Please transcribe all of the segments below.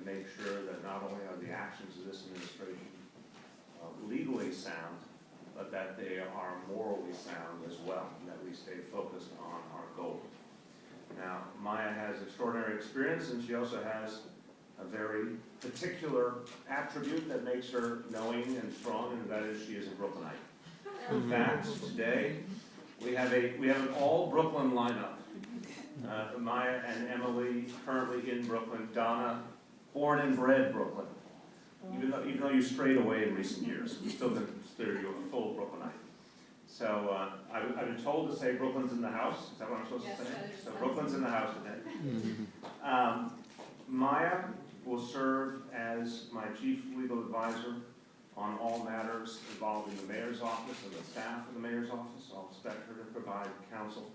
make sure that not only are the actions of this administration legally sound, but that they are morally sound as well, and that we stay focused on our goal. Now, Maya has extraordinary experience, and she also has a very particular attribute that makes her knowing and strong, and that is she is a Brooklynite. In fact, today we have an all Brooklyn lineup. Maya and Emily currently in Brooklyn. Donna, born and bred Brooklyn. Even though you strayed away in recent years, we still consider you a full Brooklynite. So I've been told to say Brooklyn's in the house. Is that what I'm supposed to say? So Brooklyn's in the house today. Maya will serve as my chief legal advisor on all matters involving the mayor's office and the staff of the mayor's office. I'll expect her to provide counsel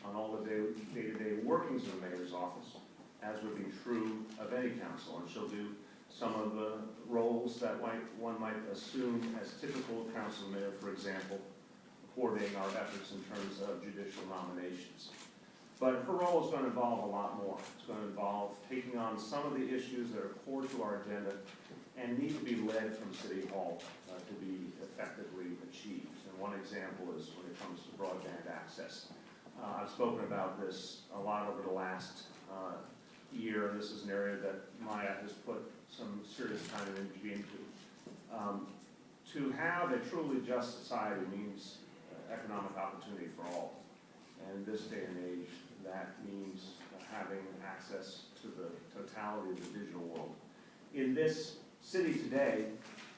on all the day-to-day workings of the mayor's office, as would be true of any counsel. And she'll do some of the roles that one might assume as typical council mayor, for example, coordinating our efforts in terms of judicial nominations. But her role is going to involve a lot more. It's going to involve taking on some of the issues that are core to our agenda and need to be led from City Hall to be effectively achieved. And one example is when it comes to broadband access. I've spoken about this a lot over the last year, and this is an area that Maya has put some serious time and energy into. To have a truly just society means economic opportunity for all. And in this day and age, that means having access to the totality of the digital world. In this city today,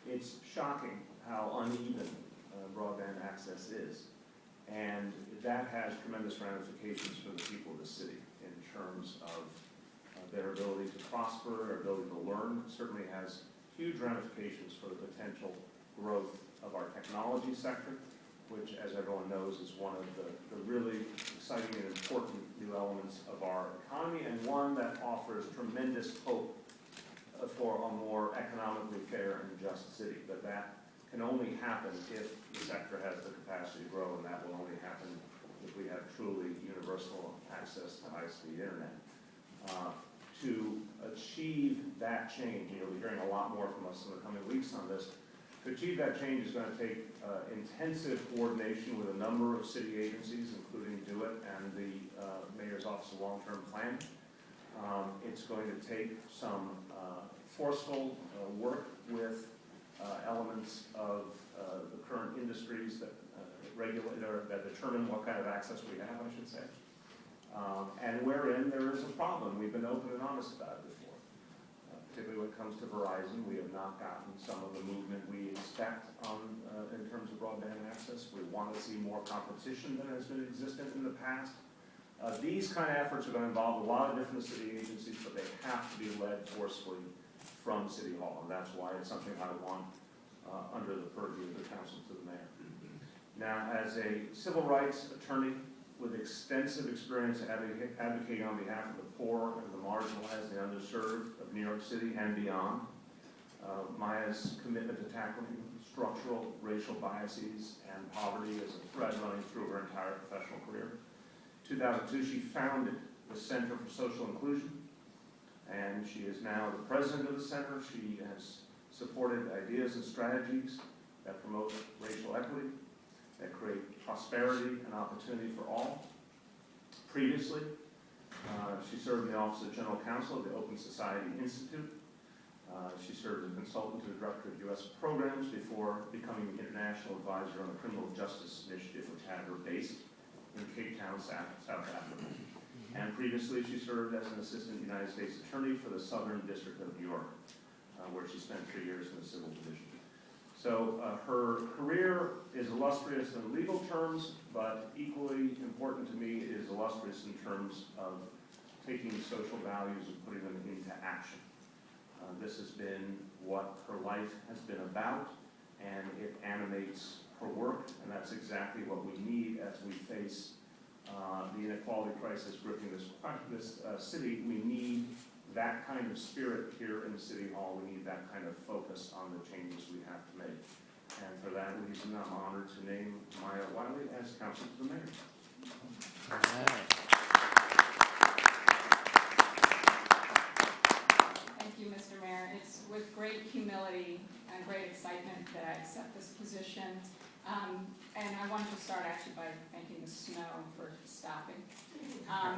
it's shocking how uneven broadband access is. And that has tremendous ramifications for the people of the city in terms of their ability to prosper, their ability to learn. It certainly has huge ramifications for the potential growth of our technology sector, which, as everyone knows, is one of the really exciting and important new elements of our economy, and one that offers tremendous hope for a more economically fair and just city. But that can only happen if the sector has the capacity to grow, and that will only happen if we have truly universal access to high-speed internet. To achieve that change, you'll be hearing a lot more from us in the coming weeks on this. To achieve that change is going to take intensive coordination with a number of city agencies, including DO-IT and the Mayor's Office of Long-Term Planning. It's going to take some forceful work with elements of the current industries that regulate or that determine what kind of access we have, I should say. And wherein there is a problem. We've been open and honest about it before. Particularly when it comes to Verizon, we have not gotten some of the movement we expect in terms of broadband access. We want to see more competition than has been existent in the past. These kind of efforts are going to involve a lot of different city agencies, but they have to be led forcefully from City Hall, and that's why it's something I want under the purview of the council to the mayor. Now, as a civil rights attorney with extensive experience advocating on behalf of the poor and the marginalized and the underserved of New York City and beyond, Maya's commitment to tackling structural racial biases and poverty is a thread running through her entire professional career. In 2002, she founded the Center for Social Inclusion, and she is now the president of the center. She has supported ideas and strategies that promote racial equity, that create prosperity and opportunity for all. Previously, she served in the Office of General Counsel of the Open Society Institute. She served as a consultant to the Director of U.S. Programs before becoming the International Advisor on the Criminal Justice Initiative, which had her based in Cape Town, South Africa. And previously, she served as an Assistant United States Attorney for the Southern District of New York, where she spent 3 years in the Civil Division. So her career is illustrious in legal terms, but equally important to me is illustrious in terms of taking social values and putting them into action. This has been what her life has been about, and it animates her work, and that's exactly what we need as we face the inequality crisis gripping this city. We need that kind of spirit here in City Hall. We need that kind of focus on the changes we have to make. And for that reason, I'm honored to name Maya Wiley as Counsel to the Mayor. All right. Thank you, Mr. it's with great humility and great excitement that I accept this position. And I wanted to start actually by thanking the snow for stopping.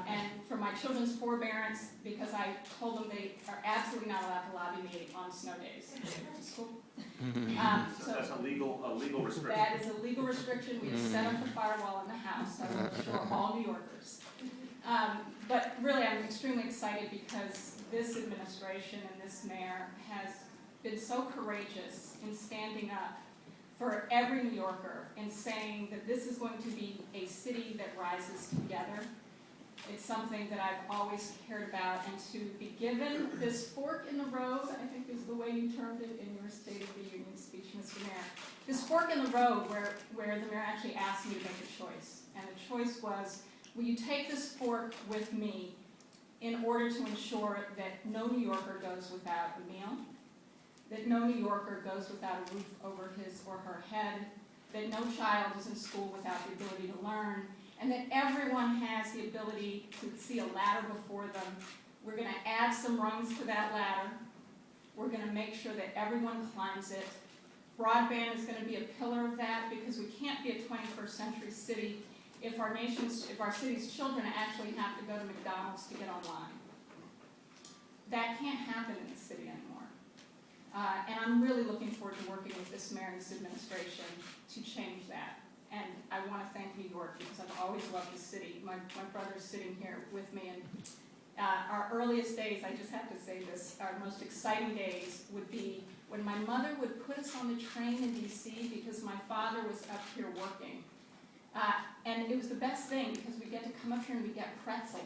And for my children's forbearance, because I told them they are absolutely not allowed to lobby me on snow days to school. So that's a legal restriction. That is a legal restriction. We have set up the firewall in the House. I will assure all New Yorkers. But really, I'm extremely excited because this administration and this mayor has been so courageous in standing up for every New Yorker and saying that this is going to be a city that rises together. It's something that I've always cared about, and to be given this fork in the road, I think is the way you termed it in your State of the Union speech, Mr. Mayor. This fork in the road where the mayor actually asked me to make a choice. And the choice was, will you take this fork with me in order to ensure that no New Yorker goes without a meal, that no New Yorker goes without a roof over his or her head, that no child is in school without the ability to learn, and that everyone has the ability to see a ladder before them. We're going to add some rungs to that ladder. We're going to make sure that everyone climbs it. Broadband is going to be a pillar of that, because we can't be a 21st century city if our city's children actually have to go to McDonald's to get online. That can't happen in the city anymore. And I'm really looking forward to working with this mayor and this administration to change that. And I want to thank New York, because I've always loved the city. My brother's sitting here with me, and our earliest days, I just have to say this, our most exciting days would be when my mother would put us on the train in DC because my father was up here working. And it was the best thing, because we get to come up here and we get pretzels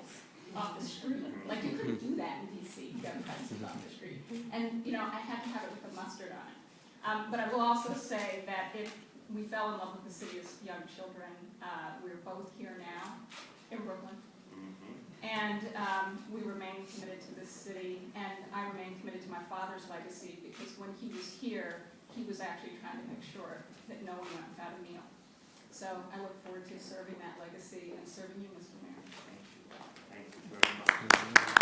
off the street. Like, you couldn't do that in DC, you got pretzels off the street. And, you know, I had to have it with the mustard on it. But I will also say that we fell in love with the city as young children. We're both here now in Brooklyn. And we remain committed to this city, and I remain committed to my father's legacy, because when he was here, he was actually trying to make sure that no one went without a meal. So I look forward to serving that legacy and serving you, Mr. Mayor. Thank you very much.